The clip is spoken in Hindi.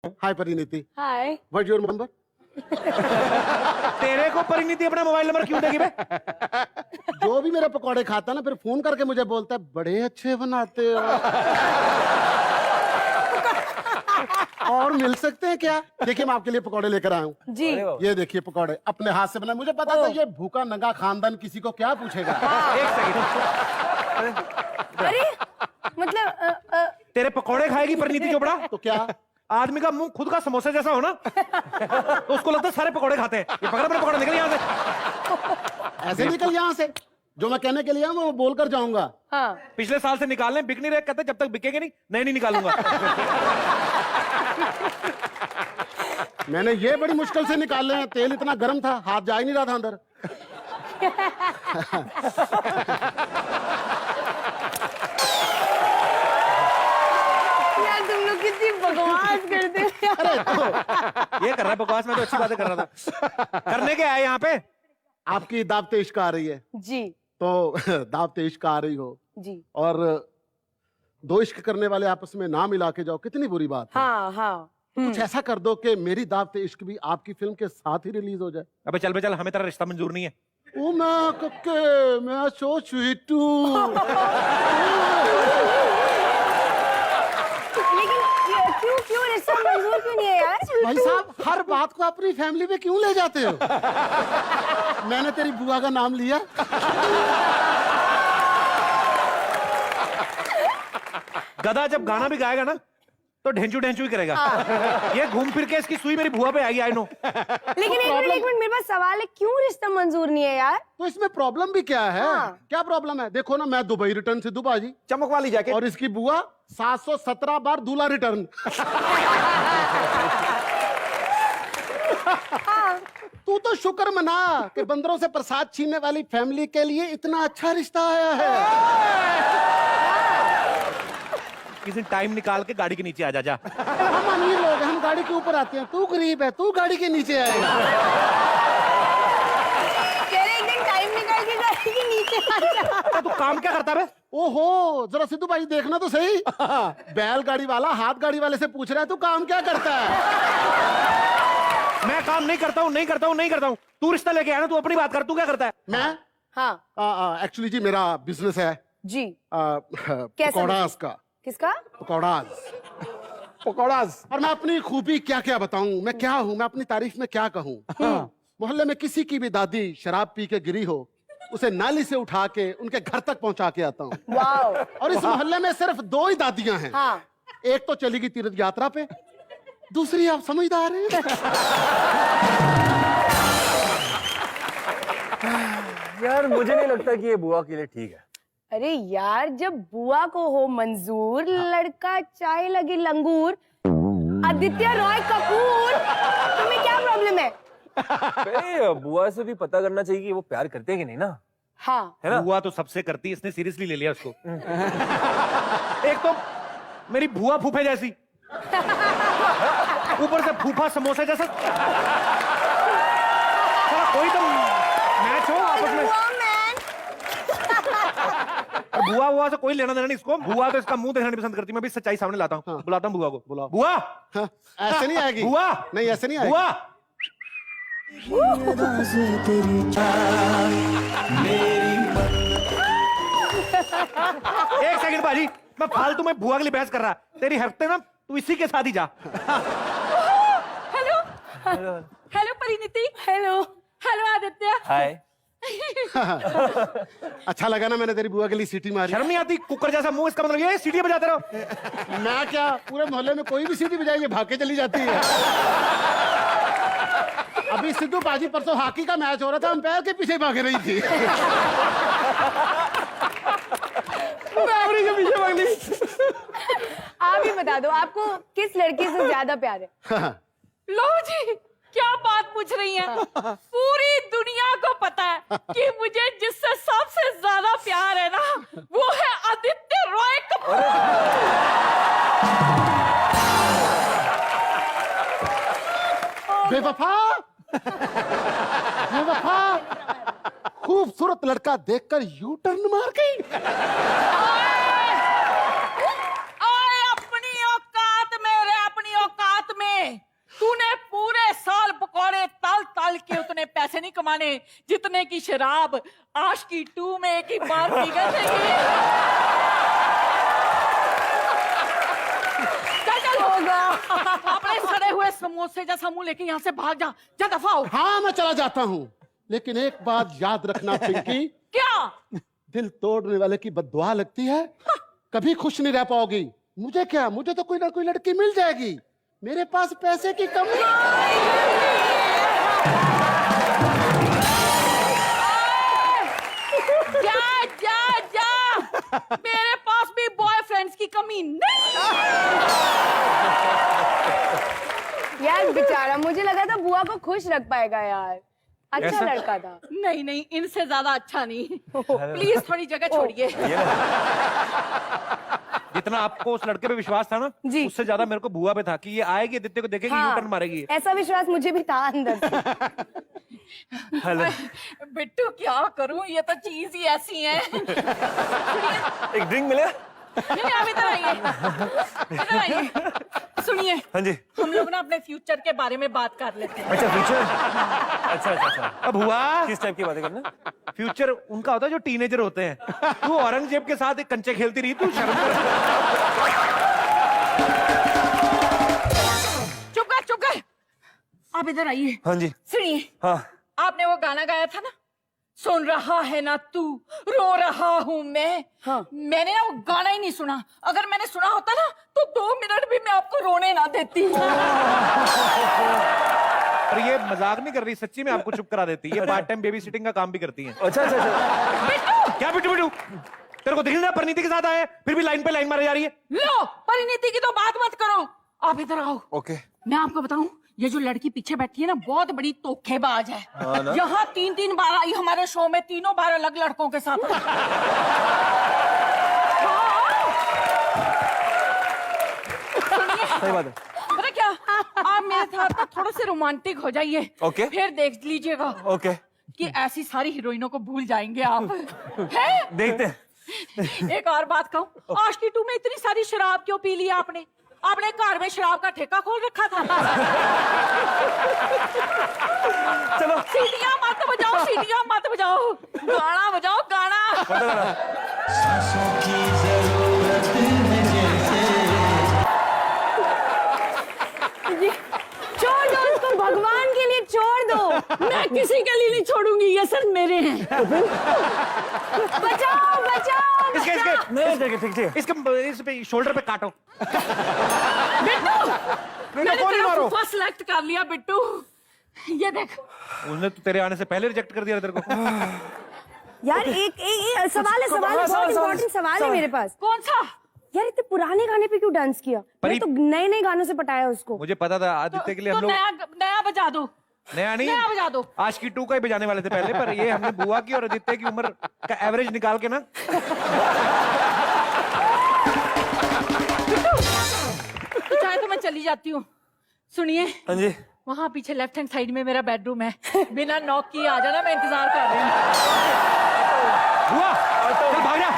Hi Parineeti. Hi. What your number? तेरे को परिणीति अपना मोबाइल नंबर क्यों देगी बे? जो भी मेरे पकौड़े खाता ना फिर फोन करके मुझे बोलता है बड़े अच्छे बनाते हो। और मिल सकते हैं क्या? देखिए मैं आपके लिए पकौड़े लेकर आया हूँ जी। ये देखिए पकौड़े अपने हाथ से बनाए। मुझे पता था ये भूखा नंगा खानदान किसी को क्या पूछेगा। एक सेकंड, अरे मतलब तेरे पकौड़े खाएगी परिणीति चोपड़ा? तो क्या आदमी का मुंह खुद का समोसा जैसा हो ना तो उसको लगता है सारे पकौड़े खाते हैं। ये पकड़ अपने पकौड़े, निकल यहाँ से। ऐसे निकल यहाँ से? जो मैं कहने के लिए हूँ वो बोल कर जाऊंगा। हाँ। पिछले साल से निकालने बिक नहीं रहे, कहते जब तक बिकेंगे नहीं नए नहीं निकालूंगा। मैंने ये बड़ी मुश्किल से निकाले हैं। तेल इतना गर्म था हाथ जा ही नहीं रहा था अंदर। यार तुम लोग कितनी बकवास करते हो। ये कर रहा है बकवास, मैं तो अच्छी बातें कर रहा था। करने के आए यहाँ पे? आपकी दावत इश्क आ रही है जी तो दावत इश्क आ रही हो जी। और दो इश्क करने वाले आपस में ना मिला के जाओ, कितनी बुरी बात है। हाँ हाँ। कुछ ऐसा कर दो कि मेरी दावत इश्क भी आपकी फिल्म के साथ ही रिलीज हो जाए। अबे चल बे चल, हमें तेरा रिश्ता मंजूर नहीं है। ओ मैं कक्के मैं सो स्वीट हूँ। लेकिन क्यों क्यों रिश्ता मंजूर क्यों नहीं है यार? भाई साहब हर बात को अपनी फैमिली में क्यों ले जाते हो? मैंने तेरी बुआ का नाम लिया। गधा जब गाना भी गाएगा ना तो ढेंचू ढेंचू ही करेगा। ये घूम फिर के इसकी सुई मेरी बुआ पे आएगी, आई नो। लेकिन एक मिनट मेरे पास सवाल है, क्यों रिश्ता मंजूर नहीं है यार? तो इसमें प्रॉब्लम भी क्या है? हाँ। क्या प्रॉब्लम है? देखो ना मैं दुबई रिटर्न से दुबाजी चमक वाली जैकेट और इसकी बुआ 717 बार दूल्हा रिटर्न। तू तो शुक्र मना कि बंदरों से प्रसाद छीनने वाली फैमिली के लिए इतना अच्छा रिश्ता आया है। किसी टाइम निकाल के गाड़ी के नीचे आ जा जा। हम अमीर लोग हैं, हम गाड़ी के ऊपर आते हैं। तू गरीब है, तू गाड़ी के नीचे आएगा। एक दिन टाइम निकाल के गाड़ी के नीचे आ जा। तू काम क्या करता है? ओहो जरा सिद्धू भाई देखना तो सही। बैलगाड़ी वाला हाथ गाड़ी वाले से पूछ रहा है तू काम क्या करता है? मैं काम नहीं करता हूँ, नहीं करता हूँ, नहीं करता हूँ। तू रिश्ता लेके आया ना, तू अपनी बात कर। तू क्या करता है? मैं हाँ एक्चुअली जी मेरा बिजनेस है जी। पकौड़ास का। किसका? पकौड़ास। और मैं अपनी खूबी क्या क्या बताऊं? मैं क्या हूं? मैं अपनी तारीफ में क्या कहूं? मोहल्ले में किसी की भी दादी शराब पी के गिरी हो, उसे नाली से उठा के उनके घर तक पहुंचा के आता हूं। वाओ। और इस मोहल्ले में सिर्फ दो ही दादियां हैं। हाँ। एक तो चली गई तीर्थ यात्रा पे, दूसरी आप समझदार हैं। यार मुझे नहीं लगता कि ये बुआ के लिए ठीक है। अरे यार जब बुआ को हो मंजूर, लड़का चाहे लगे लंगूर, आदित्य रॉय कपूर, तुम्हें क्या प्रॉब्लम है? अरे बुआ से भी पता करना चाहिए कि वो प्यार करते हैं कि नहीं ना, हाँ है ना? बुआ तो सबसे करती है, इसने सीरियसली ले लिया उसको। एक तो मेरी बुआ फूफे जैसी, ऊपर से फूफा समोसा जैसा। कोई तो मैच हो आपस में। बुआ बुआ से कोई लेना देना नहीं इसको। बुआ तो इसका मुंह देखना नहीं पसंद करती। मैं भी सच्चाई सामने लाता हूँ। बुलाता हूँ बुआ को। बुलाओ बुआ। हाँ, ऐसे नहीं आएगी बुआ। नहीं ऐसे नहीं आएगी बुआ। एक सेकंड बाजी, मैं फालतू में बुआ के लिए बहस कर रहा। तेरी हफ्ते ना तू इसी के साथ ही जा। Hello hello Parineeti. Hello hello Aditya. Hi. अच्छा लगा ना मैंने तेरी बुआ के लिए सीटी मारी? शर्म नहीं आती? कुकर जैसा मुंह, इसका मतलब ये सीटी बजाते रहो। मैं क्या पूरे मोहल्ले में कोई भी सीटी बजाए ये भाग के चली जाती है। अभी सिद्धू बाजी परसों हॉकी का मैच हो रहा था, अंपायर के पीछे भाग रही थी। के पीछे भाग ली। आप ही बता दो आपको किस लड़की से ज्यादा प्यार है? लो जी, क्या बात पूछ रही हैं? पूरी दुनिया को पता है कि मुझे जिससे सबसे ज्यादा प्यार है ना, वो है आदित्य रॉय कपूर। बेवफा बेवफा खूबसूरत लड़का देखकर यू टर्न मार गई। ओए अपनी औकात में रे, अपनी औकात में। तूने पूरे साल पकौड़े तल तल के उतने पैसे नहीं कमाने जितने की शराब आशिकी 2 में एक ही बार पी गए थे। चल होगा अपने सड़े हुए समोसे जैसा मुंह लेके यहाँ से भाग जा, जा दफा हो। हाँ मैं चला जाता हूँ, लेकिन एक बात याद रखना पिंकी, क्या? दिल तोड़ने वाले की बद्दुआ लगती है, कभी खुश नहीं रह पाओगी। मुझे क्या, मुझे तो कोई ना कोई लड़की मिल जाएगी, मेरे पास पैसे की कमी। जा जा जा, मेरे पास भी बॉयफ्रेंड्स की कमी नहीं। यार बेचारा, मुझे लगा था बुआ को खुश रख पाएगा यार, अच्छा ऐसा? लड़का था। नहीं नहीं, इनसे ज्यादा अच्छा नहीं। प्लीज थोड़ी जगह छोड़िए। जितना आपको उस लड़के पे विश्वास था ना, जी। उससे ज्यादा मेरे को बुआ पे था कि ये आएगी, आदित्य को देखेगी, हाँ, यू-टर्न मारेगी। ऐसा विश्वास मुझे भी था अंदर से। हेलो, बिट्टू क्या करूं, ये तो चीज ही ऐसी है। एक ड्रिंक मिले? नहीं, आप इधर आइए, इधर आइए। सुनिए, हाँ जी। हम लोग ना अपने फ्यूचर के बारे में बात कर लेते हैं। अच्छा फ्यूचर, अच्छा अच्छा अच्छा। अब हुआ किस टाइप की बातें करना? फ्यूचर उनका होता है जो टीनेजर होते हैं। तू औरंगजेब के साथ एक कंचे खेलती रही, तू शर्म कर। चुप कर, आप इधर आइए। हाँ जी। सुनिए, हाँ आपने वो गाना गाया था ना, सुन रहा है ना तू, रो रहा हूं मैं। हाँ। मैंने ना वो गाना ही नहीं सुना, अगर मैंने सुना होता ना तो 2 मिनट भी मैं आपको रोने ना देती। पर ये मजाक नहीं कर रही, सच्ची में आपको चुप करा देती है। ये पार्ट टाइम बेबी सिटिंग का काम भी करती है। अच्छा अच्छा अच्छा। बिट्टू, क्या बिट्टू बिट्टू, तेरे को दिख नहीं रहा परिणीति के साथ आए, फिर भी लाइन पे लाइन मारे जा रही है। लो परिणीति की तो बात मत करो, आप इधर आओ। ओके। मैं आपको बताऊं, ये जो लड़की पीछे बैठी है ना, बहुत बड़ी धोखेबाज है। यहाँ 3-3 बार आई हमारे शो में, तीनों बार अलग लड़कों के साथ। सही बात है। पता क्या, आप मेरे साथ ना थोड़े से रोमांटिक हो जाइए। ओके। फिर देख लीजिएगा ओके, कि ऐसी सारी हीरोइनों को भूल जाएंगे आप। हैं? देखते हैं। एक और बात कहूं, आशिकी 2 में इतनी सारी शराब क्यों पी ली आपने? आपने घर में शराब का ठेका खोल रखा था। चलो सीटियां मत बजाओ, सीटियां मत बजाओ, गाना बजाओ, गाना। छोड़ दो उसको, भगवान के लिए छोड़ दो। मैं किसी के लिए नहीं छोड़ूंगी, ये सिर्फ मेरे हैं। बचाओ बचाओ इसके बचाओ। इसके नहीं, ठीक ठीक। इसके इस पे शोल्डर पे काटो। मैंने तेरा फूफा सिलेक्ट कर लिया बिट्टू, ये देख। उसने तो तेरे आने से पहले रिजेक्ट कर दिया तेरे को। यार एक सवाल है, बहुत इम्पोर्टेंट सवाल है मेरे पास। कौन सा? यार इतने पुराने गाने पे क्यों डांस किया? मैं तो नए नए गानों से पटाया उसको। मुझे पता था आदित्य के लिए तो हम लोग नया बजा दो। नया नहीं, नया बजा दो। आशिकी 2 का ही बजाने वाले थे पहले, पर ये हमने बुआ की और आदित्य की उम्र का एवरेज निकाल के ना। तो चाहे तो मैं चली जाती हूँ। सुनिए, हाँ जी। वहाँ पीछे लेफ्ट हैंड साइड में मेरा बेडरूम है, बिना नॉक किए आ जाना, मैं इंतजार कर रही हूँ। बुआ, चल भाग जा।